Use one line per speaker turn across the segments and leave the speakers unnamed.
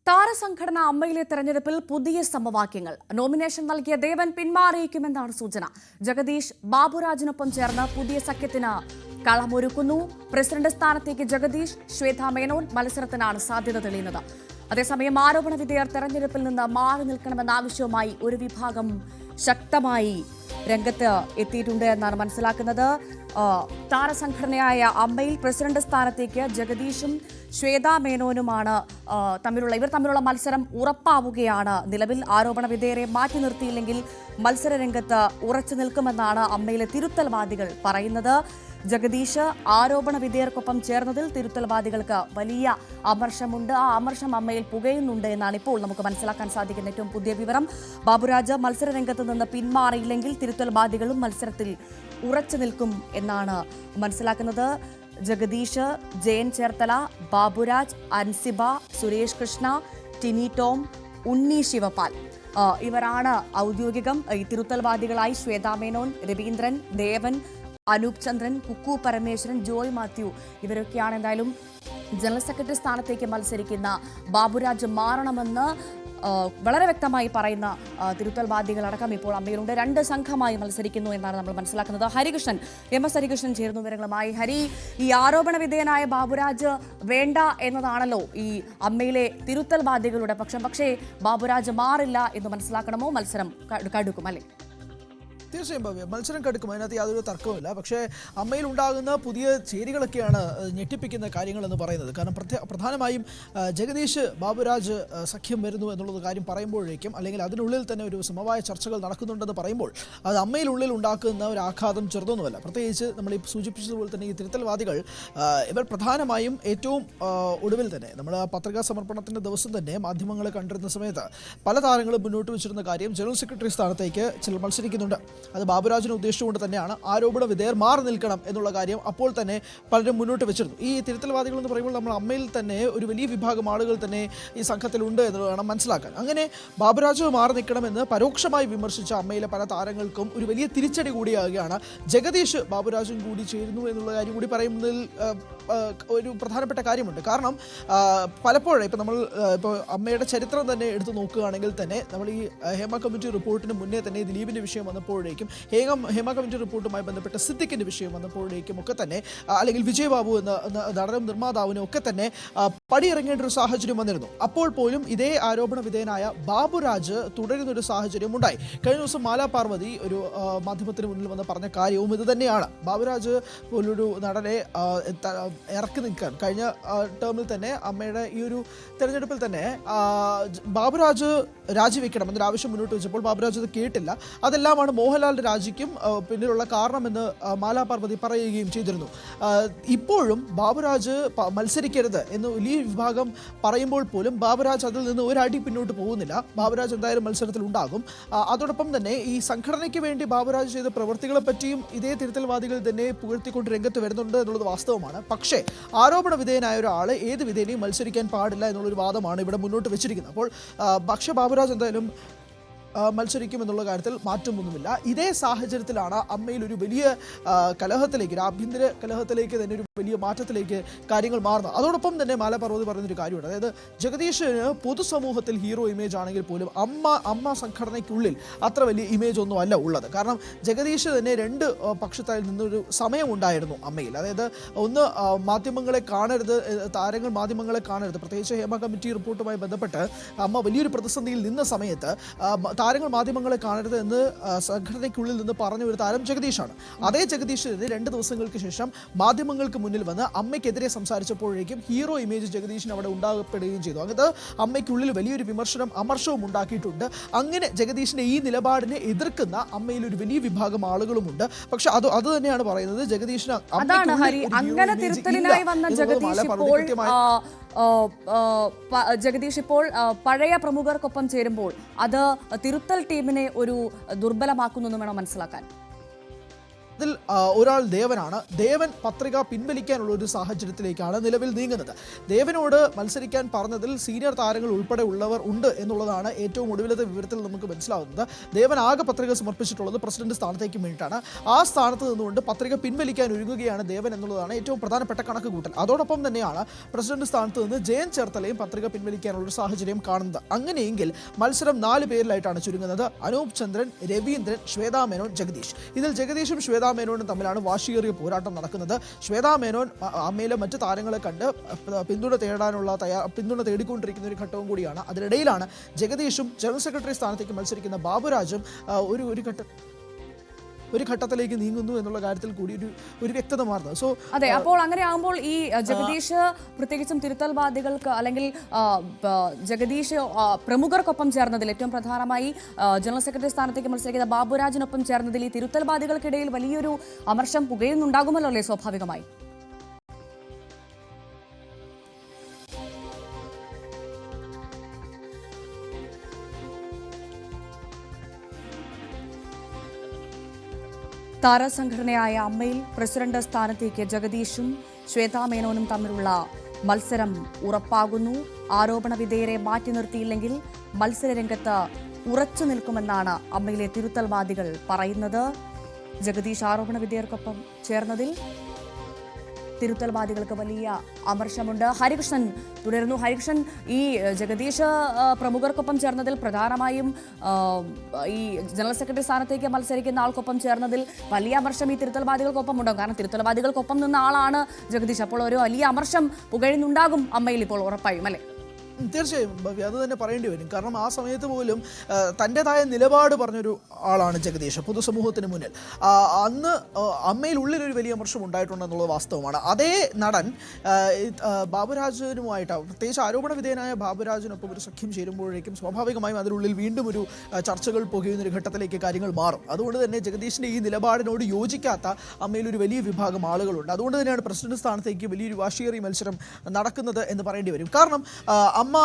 താരസംഘടന അമ്മയിലെ തെരഞ്ഞെടുപ്പിൽ പുതിയ സമവാക്യങ്ങൾ. നോമിനേഷൻ നൽകിയ ദേവൻ പിന്മാറിയേക്കുമെന്നാണ് സൂചന. ജഗദീഷ് ബാബുരാജിനൊപ്പം ചേർന്ന് പുതിയ സഖ്യത്തിന് കളമൊരുക്കുന്നു. പ്രസിഡന്റ് സ്ഥാനത്തേക്ക് ജഗദീഷ്, ശ്വേത മേനോൻ മത്സരത്തിനാണ് സാധ്യത തെളിയുന്നത്. അതേസമയം ആരോപണ വിധേയർ തെരഞ്ഞെടുപ്പിൽ നിന്ന് മാറി നിൽക്കണമെന്ന ആവശ്യവുമായി ഒരു വിഭാഗം ശക്തമായി രംഗത്ത് എത്തിയിട്ടുണ്ട് എന്നാണ് മനസ്സിലാക്കുന്നത്. താരസംഘടനയായ അമ്മയിൽ പ്രസിഡന്റ് സ്ഥാനത്തേക്ക് ജഗദീഷും ശ്വേത മേനോനുമാണ് ഇവർ തമ്മിലുള്ള മത്സരം ഉറപ്പാവുകയാണ്. നിലവിൽ ആരോപണ വിധേയരെ മാറ്റി നിർത്തിയില്ലെങ്കിൽ മത്സരരംഗത്ത് ഉറച്ചു നിൽക്കുമെന്നാണ് അമ്മയിലെ തിരുത്തൽവാദികൾ പറയുന്നത്. ജഗദീഷ് ആരോപണ വിധേയർക്കൊപ്പം ചേർന്നതിൽ തിരുത്തൽവാദികൾക്ക് വലിയ അമർഷമുണ്ട്. ആ അമർഷം അമ്മയിൽ പുകയുന്നുണ്ട് എന്നാണ് ഇപ്പോൾ നമുക്ക് മനസ്സിലാക്കാൻ സാധിക്കുന്ന ഏറ്റവും പുതിയ വിവരം. ബാബുരാജ് മത്സരരംഗത്ത് നിന്ന് പിന്മാറിയില്ലെങ്കിൽ തിരുത്തൽവാദികളും മത്സരത്തിൽ ഉറച്ചു നിൽക്കും എന്നാണ് മനസ്സിലാക്കുന്നത്. ജഗദീഷ്, ജയൻ ചേർത്തല, ബാബുരാജ്, അൻസിബ, സുരേഷ് കൃഷ്ണ, ടിനി ടോം, ഉണ്ണി ശിവപാൽ ഇവരാണ് ഔദ്യോഗികം. ഈ തിരുത്തൽവാദികളായി ശ്വേത മേനോൻ, രവീന്ദ്രൻ, ദേവൻ, അനൂപ് ചന്ദ്രൻ, കുക്കു പരമേശ്വരൻ, ജോയ് മാത്യു ഇവരൊക്കെയാണ് എന്തായാലും ജനറൽ സെക്രട്ടറി സ്ഥാനത്തേക്ക് മത്സരിക്കുന്ന ബാബുരാജ് മാറണമെന്ന് വളരെ വ്യക്തമായി പറയുന്ന തിരുത്തൽവാദികളടക്കം ഇപ്പോൾ അമ്മയിലുണ്ട്. 2 സംഘമായി മത്സരിക്കുന്നു എന്നാണ് നമ്മൾ മനസ്സിലാക്കുന്നത്. ഹരികൃഷ്ണൻ, MS ഹരികൃഷ്ണൻ ചേരുന്നു വിവരങ്ങളുമായി. ഹരി, ഈ ആരോപണ വിധേയനായ ബാബുരാജ് വേണ്ട എന്നതാണല്ലോ ഈ അമ്മയിലെ തിരുത്തൽവാദികളുടെ പക്ഷം. പക്ഷേ ബാബുരാജ് മാറില്ല എന്ന് മനസ്സിലാക്കണമോ? മത്സരം കടുക്കും അല്ലേ?
തീർച്ചയായും ഭവ്യ, മത്സരം കടുക്കും, അതിനകത്ത് യാതൊരു തർക്കവുമില്ല. പക്ഷേ അമ്മയിൽ ഉണ്ടാകുന്ന പുതിയ ചേരികളൊക്കെയാണ് ഞെട്ടിപ്പിക്കുന്ന കാര്യങ്ങളെന്ന് പറയുന്നത്. കാരണം പ്രധാനമായും ജഗദീഷ് ബാബുരാജ് സഖ്യം വരുന്നു എന്നുള്ളത് കാര്യം പറയുമ്പോഴേക്കും, അല്ലെങ്കിൽ അതിനുള്ളിൽ തന്നെ ഒരു സമവായ ചർച്ചകൾ നടക്കുന്നുണ്ടെന്ന് പറയുമ്പോൾ അത് അമ്മയിലുള്ളിൽ ഉണ്ടാക്കുന്ന ഒരു ആഘാതം ചെറുതൊന്നുമല്ല. പ്രത്യേകിച്ച് നമ്മൾ ഈ സൂചിപ്പിച്ചതുപോലെ തന്നെ ഈ തിരുത്തൽവാദികൾ ഇവർ പ്രധാനമായും ഏറ്റവും ഒടുവിൽ തന്നെ നമ്മൾ പത്രികാ സമർപ്പണത്തിൻ്റെ ദിവസം തന്നെ മാധ്യമങ്ങളെ കണ്ടിരുന്ന സമയത്ത് പല താരങ്ങളും മുന്നോട്ട് വെച്ചിരുന്ന കാര്യം ജനറൽ സെക്രട്ടറി സ്ഥാനത്തേക്ക് ചിലർ മത്സരിക്കുന്നുണ്ട്. അത് ബാബുരാജിനെ ഉദ്ദേശിച്ചുകൊണ്ട് തന്നെയാണ്. ആരോപണ വിധേയർ മാറി നിൽക്കണം എന്നുള്ള കാര്യം അപ്പോൾ തന്നെ പലരും മുന്നോട്ട് വെച്ചിരുന്നു. ഈ തിരുത്തൽവാദികൾ എന്ന് പറയുമ്പോൾ നമ്മൾ അമ്മയിൽ തന്നെ ഒരു വലിയ വിഭാഗം ആളുകൾ തന്നെ ഈ സംഘത്തിലുണ്ട് എന്ന് വേണം മനസ്സിലാക്കാൻ. അങ്ങനെ ബാബുരാജ് മാറി നിൽക്കണമെന്ന് പരോക്ഷമായി വിമർശിച്ച അമ്മയിലെ പല താരങ്ങൾക്കും ഒരു വലിയ തിരിച്ചടി കൂടിയാകുകയാണ്. ജഗദീഷ് ബാബുരാജും കൂടി ചേരുന്നു എന്നുള്ള കാര്യം കൂടി പറയുന്നതിൽ ഒരു പ്രധാനപ്പെട്ട കാര്യമുണ്ട്. കാരണം പലപ്പോഴും ഇപ്പോൾ അമ്മയുടെ ചരിത്രം തന്നെ എടുത്തു നോക്കുകയാണെങ്കിൽ തന്നെ നമ്മൾ ഈ ഹേമ കമ്മിറ്റി റിപ്പോർട്ടിന് മുന്നേ തന്നെ ദിലീപിൻ്റെ വിഷയം വന്നപ്പോഴേക്കും, ഹേമ കമ്മിറ്റി റിപ്പോർട്ടുമായി ബന്ധപ്പെട്ട സിദ്ദിഖിൻ്റെ വിഷയം വന്നപ്പോഴേക്കും ഒക്കെ തന്നെ, അല്ലെങ്കിൽ വിജയ് ബാബു എന്ന നടനും നിർമ്മാതാവിനും ഒക്കെ തന്നെ പടിയിറങ്ങേണ്ട ഒരു സാഹചര്യം വന്നിരുന്നു. അപ്പോൾ പോലും ഇതേ ആരോപണ വിധേയനായ ബാബുരാജ് തുടരുന്നൊരു സാഹചര്യം ഉണ്ടായി. കഴിഞ്ഞ ദിവസം മാലാ പാർവതി ഒരു മാധ്യമത്തിന് മുന്നിൽ വന്ന് പറഞ്ഞ കാര്യവും ഇത് തന്നെയാണ്. ബാബുരാജ് പോലൊരു നടനെ ഇറക്കി നിൽക്കാൻ കഴിഞ്ഞ ടേമിൽ തന്നെ അമ്മയുടെ ഈ ഒരു തെരഞ്ഞെടുപ്പിൽ തന്നെ ബാബുരാജ് രാജിവെക്കണം എന്നൊരു ആവശ്യം മുന്നോട്ട് വെച്ചപ്പോൾ ബാബുരാജ് അത് കേട്ടില്ല. അതെല്ലാമാണ് മോഹൻലാലിൻ്റെ രാജിക്കും പിന്നിലുള്ള കാരണമെന്ന് മാലാ പാർവതി പറയുകയും ചെയ്തിരുന്നു. ഇപ്പോഴും ബാബുരാജ് മത്സരിക്കരുത് എന്ന് വലിയ വിഭാഗം പറയുമ്പോൾ പോലും ബാബുരാജ് അതിൽ നിന്ന് ഒരടി പിന്നോട്ട് പോകുന്നില്ല. ബാബുരാജ് എന്തായാലും മത്സരത്തിൽ ഉണ്ടാകും. അതോടൊപ്പം തന്നെ ഈ സംഘടനയ്ക്ക് വേണ്ടി ബാബുരാജ് ചെയ്ത പ്രവൃത്തികളെ പറ്റിയും ഇതേ തിരുത്തൽവാദികൾ തന്നെ പുകഴ്ത്തിക്കൊണ്ട് രംഗത്ത് വരുന്നുണ്ട് എന്നുള്ളത് വാസ്തവമാണ്. പക്ഷേ ആരോപണ വിധേയനായ ഒരാൾ ഏത് വിധേനയും മത്സരിക്കാൻ പാടില്ല എന്നുള്ളൊരു വാദമാണ് ഇവിടെ മുന്നോട്ട് വെച്ചിരിക്കുന്നത്. അപ്പോൾ ബാബുരാജ് എന്തായാലും മത്സരിക്കുമെന്നുള്ള കാര്യത്തിൽ മാറ്റമൊന്നുമില്ല. ഇതേ സാഹചര്യത്തിലാണ് അമ്മയിൽ ഒരു വലിയ കലഹത്തിലേക്ക്, ഒരു ആഭ്യന്തര കലഹത്തിലേക്ക് തന്നെ ഒരു വലിയ മാറ്റത്തിലേക്ക് കാര്യങ്ങൾ മാറുന്നത്. അതോടൊപ്പം തന്നെ മാലാ പാർവതി പറയുന്നൊരു കാര്യമുണ്ട്. അതായത് ജഗദീഷിന് പൊതുസമൂഹത്തിൽ ഹീറോ ഇമേജ് ആണെങ്കിൽ പോലും അമ്മ സംഘടനയ്ക്കുള്ളിൽ അത്ര വലിയ ഇമേജ് ഒന്നും അല്ല ഉള്ളത്. കാരണം ജഗദീഷ് തന്നെ 2 പക്ഷത്തായി നിന്നൊരു സമയമുണ്ടായിരുന്നു അമ്മയിൽ. അതായത് ഒന്ന്, മാധ്യമങ്ങളെ കാണരുത്, താരങ്ങൾ മാധ്യമങ്ങളെ കാണരുത്. പ്രത്യേകിച്ച് ഹേമ കമ്മിറ്റി റിപ്പോർട്ടുമായി ബന്ധപ്പെട്ട് അമ്മ വലിയൊരു പ്രതിസന്ധിയിൽ നിന്ന സമയത്ത് താരങ്ങൾ മാധ്യമങ്ങളെ കാണരുത് എന്ന് സംഘടനയ്ക്കുള്ളിൽ നിന്ന് പറഞ്ഞ ഒരു താരം ജഗദീഷാണ്. അതേ ജഗദീഷിന് 2 ദിവസങ്ങൾക്ക് ശേഷം മാധ്യമങ്ങൾക്ക് മുന്നിൽ വന്ന് അമ്മയ്ക്കെതിരെ സംസാരിച്ചപ്പോഴേക്കും ഹീറോ ഇമേജ് ജഗദീഷിന് അവിടെ ഉണ്ടാകപ്പെടുകയും ചെയ്തു. അങ്ങനത്തെ അമ്മയ്ക്കുള്ളിൽ വലിയൊരു വിമർശനം, അമർഷവും ഉണ്ടാക്കിയിട്ടുണ്ട്. അങ്ങനെ ജഗദീഷിന്റെ ഈ നിലപാടിനെ എതിർക്കുന്ന അമ്മയിൽ ഒരു വലിയ വിഭാഗം ആളുകളുമുണ്ട്. പക്ഷെ അത് തന്നെയാണ് പറയുന്നത്, ജഗദീഷിന്
ജഗദീഷ് ഇപ്പോൾ പഴയ പ്രമുഖർക്കൊപ്പം ചേരുമ്പോൾ അത് തിരുത്തൽ ടീമിനെ ഒരു ദുർബലമാക്കുന്നു എന്ന് വേണം മനസ്സിലാക്കാൻ.
അതിൽ ഒരാൾ ദേവനാണ്. ദേവൻ പത്രിക പിൻവലിക്കാനുള്ള ഒരു സാഹചര്യത്തിലേക്കാണ് നിലവിൽ നീങ്ങുന്നത്. ദേവനോട് മത്സരിക്കാൻ പറഞ്ഞതിൽ സീനിയർ താരങ്ങൾ ഉൾപ്പെടെ ഉള്ളവർ ഉണ്ട് എന്നുള്ളതാണ് ഏറ്റവും ഒടുവിലത്തെ വിവരത്തിൽ നമുക്ക് മനസ്സിലാവുന്നത്. ദേവൻ ആകെ പത്രിക സമർപ്പിച്ചിട്ടുള്ളത് പ്രസിഡന്റ് സ്ഥാനത്തേക്ക് വേണ്ടിയിട്ടാണ്. ആ സ്ഥാനത്ത് നിന്നുകൊണ്ട് പത്രിക പിൻവലിക്കാൻ ഒരുങ്ങുകയാണ് ദേവൻ എന്നുള്ളതാണ് ഏറ്റവും പ്രധാനപ്പെട്ട കണക്ക് കൂട്ടൽ. അതോടൊപ്പം തന്നെയാണ് പ്രസിഡന്റ് സ്ഥാനത്ത് നിന്ന് ജയൻ ചേർത്തലയും പത്രിക പിൻവലിക്കാനുള്ള ഒരു സാഹചര്യം കാണുന്നത്. അങ്ങനെയെങ്കിൽ മത്സരം 4 പേരിലായിട്ടാണ് ചുരുങ്ങുന്നത്. അനൂപ് ചന്ദ്രൻ, രവീന്ദ്രൻ, ശ്വേതാ മേനോൻ, ജഗദീഷ്. ഇതിൽ ജഗദീഷും ശ്വേതാ മേനോനും തമ്മിലാണ് വാശിയേറിയ പോരാട്ടം നടക്കുന്നത്. ശ്വേതാ മേനോൻ അമ്മയിലെ മറ്റു താരങ്ങളെ കണ്ട് പിന്തുണ തേടിക്കൊണ്ടിരിക്കുന്ന ഒരു ഘട്ടവും കൂടിയാണ്. അതിനിടയിലാണ് ജഗദീഷും ജനറൽ സെക്രട്ടറി സ്ഥാനത്തേക്ക് മത്സരിക്കുന്ന ബാബുരാജും ഒരു ഘട്ടത്തിലേക്ക് നീങ്ങുന്നു എന്നുള്ള കാര്യത്തിൽ കൂടി ഒരു വ്യക്തത മാറുന്നത്. സോ
അതെ, അപ്പോൾ അങ്ങനെ ആകുമ്പോൾ ഈ ജഗദീഷ് പ്രത്യേകിച്ചും തിരുത്തൽവാദികൾക്ക് അല്ലെങ്കിൽ ജഗദീഷ് പ്രമുഖർക്കൊപ്പം ചേർന്നതിൽ ഏറ്റവും പ്രധാനമായി ജനറൽ സെക്രട്ടറി സ്ഥാനത്തേക്ക് മത്സരിക്കുന്ന ബാബുരാജിനൊപ്പം ചേർന്നതിൽ ഈ തിരുത്തൽവാദികൾക്കിടയിൽ വലിയൊരു അമർഷം പുകയുന്നുണ്ടാകുമല്ലോ അല്ലേ സ്വാഭാവികമായി? താരസംഘടനയായ അമ്മയിൽ പ്രസിഡന്റ് സ്ഥാനത്തേക്ക് ജഗദീഷും ശ്വേതാ മേനോനും തമ്മിലുള്ള മത്സരം ഉറപ്പാകുന്നു. ആരോപണ വിധേയരെ മാറ്റി നിർത്തിയില്ലെങ്കിൽ മത്സരരംഗത്ത് ഉറച്ചു നിൽക്കുമെന്നാണ് അമ്മയിലെ തിരുത്തൽവാദികൾ പറയുന്നത്. ജഗദീഷ് ആരോപണ വിധേയർക്കൊപ്പം ചേർന്നതിൽ തിരുത്തൽവാദികൾക്ക് വലിയ അമർഷമുണ്ട്. ഹരികൃഷ്ണൻ തുടരുന്നു. ഹരികൃഷ്ണൻ, ഈ ജഗദീഷ് പ്രമുഖർക്കൊപ്പം ചേർന്നതിൽ പ്രധാനമായും ഈ ജനറൽ സെക്രട്ടറി സ്ഥാനത്തേക്ക് മത്സരിക്കുന്ന ആൾക്കൊപ്പം ചേർന്നതിൽ വലിയ അമർഷം ഈ തിരുത്തൽവാദികൾക്കൊപ്പം ഉണ്ടാകും. കാരണം തിരുത്തൽവാദികൾക്കൊപ്പം നിന്ന ആളാണ് ജഗദീഷ്. അപ്പോൾ ഒരു വലിയ അമർഷം പുകഴുന്നുണ്ടാകും അമ്മയിൽ ഇപ്പോൾ ഉറപ്പായും, അല്ലേ?
തീർച്ചയായും അത് തന്നെ പറയേണ്ടി വരും. കാരണം ആ സമയത്ത് പോലും തൻ്റെതായ നിലപാട് പറഞ്ഞൊരു ആളാണ് ജഗദീഷ് പൊതുസമൂഹത്തിന് മുന്നിൽ. അന്ന് അമ്മയിൽ ഉള്ളിലൊരു വലിയ അമർഷം ഉണ്ടായിട്ടുണ്ടെന്നുള്ളത് വാസ്തവമാണ്. അതേ നടൻ ബാബുരാജിനുമായിട്ട്, പ്രത്യേകിച്ച് ആരോപണ വിധേയനായ ബാബുരാജിനൊപ്പം ഒരു സഖ്യം ചേരുമ്പോഴേക്കും സ്വാഭാവികമായും അതിനുള്ളിൽ വീണ്ടും ഒരു ചർച്ചകൾ പുകയുന്നൊരു ഘട്ടത്തിലേക്ക് കാര്യങ്ങൾ മാറും. അതുകൊണ്ട് തന്നെ ജഗദീഷിൻ്റെ ഈ നിലപാടിനോട് യോജിക്കാത്ത അമ്മയിൽ ഒരു വലിയ വിഭാഗം ആളുകളുണ്ട്. അതുകൊണ്ട് തന്നെയാണ് പ്രസിഡന്റ് സ്ഥാനത്തേക്ക് വലിയൊരു വാശിയേറിയ മത്സരം നടക്കുന്നത് എന്ന് പറയേണ്ടി വരും. കാരണം അമ്മ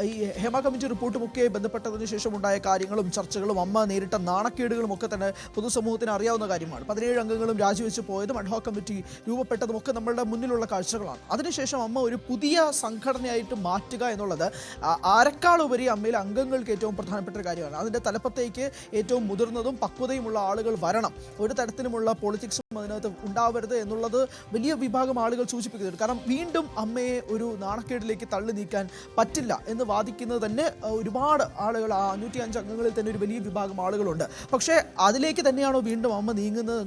ഈ ഹേമ കമ്മിറ്റി റിപ്പോർട്ടുമൊക്കെ ബന്ധപ്പെട്ടതിന് ശേഷം ഉണ്ടായ കാര്യങ്ങളും ചർച്ചകളും അമ്മ നേരിട്ട നാണക്കേടുകളും ഒക്കെ തന്നെ പൊതുസമൂഹത്തിന് അറിയാവുന്ന കാര്യമാണ്. 17 അംഗങ്ങളും രാജിവെച്ച് പോയതും അഡ്ഹോക് കമ്മിറ്റി രൂപപ്പെട്ടതും ഒക്കെ നമ്മളുടെ മുന്നിലുള്ള കാഴ്ചകളാണ്. അതിനുശേഷം അമ്മ ഒരു പുതിയ സംഘടനയായിട്ട് മാറ്റുക എന്നുള്ളത് ആരെക്കാളുപരി അമ്മയിലെ അംഗങ്ങൾക്ക് ഏറ്റവും പ്രധാനപ്പെട്ട ഒരു കാര്യമാണ്. അതിൻ്റെ തലപ്പത്തേക്ക് ഏറ്റവും മുതിർന്നതും പക്വതയുമുള്ള ആളുകൾ വരണം. ഒരു തരത്തിലുമുള്ള പൊളിറ്റിക്സും അതിനകത്ത് ഉണ്ടാവരുത് എന്നുള്ളത് വലിയ വിഭാഗം ആളുകൾ സൂചിപ്പിക്കുന്നുണ്ട്. കാരണം വീണ്ടും അമ്മയെ ഒരു നാണക്കേടിലേക്ക് തള്ളി നീക്കാൻ പറ്റില്ല എന്ന് വാദിക്കുന്നത് തന്നെ ഒരുപാട് ആളുകൾ, 505 അംഗങ്ങളിൽ തന്നെ ഒരു വലിയ വിഭാഗം ആളുകളുണ്ട്. പക്ഷേ അതിലേക്ക് തന്നെയാണോ വീണ്ടും അമ്മ നീങ്ങുന്നത്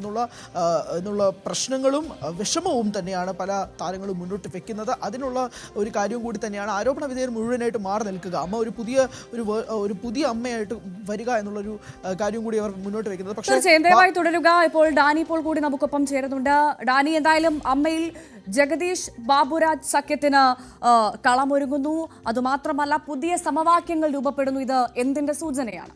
എന്നുള്ള പ്രശ്നങ്ങളും വിഷമവും തന്നെയാണ് പല താരങ്ങളും മുന്നോട്ട് വെക്കുന്നത്. അതിനുള്ള ഒരു കാര്യവും കൂടി തന്നെയാണ് ആരോപണ വിധേയർ മുഴുവനായിട്ട് മാറി നിൽക്കുക, അമ്മ ഒരു പുതിയ അമ്മയായിട്ട് വരിക എന്നുള്ളൊരു കാര്യം കൂടി അവർ മുന്നോട്ട് വെക്കുന്നത്. പക്ഷേ
ദയവായി തുടരുക. ഇപ്പോൾ ഡാനി ഇപ്പോൾ കൂടി നമുക്കൊപ്പം ചേരുന്നുണ്ട്. ഡാനി, എന്തായാലും അമ്മയിൽ ജഗദീഷ് ബാബുരാജ് സഖ്യത്തിന് കളമൊരുങ്ങുന്നു. അതുമാത്രമല്ല പുതിയ സമവാക്യങ്ങൾ രൂപപ്പെടുന്നു. ഇത് എന്തിന്റെ സൂചനയാണ്?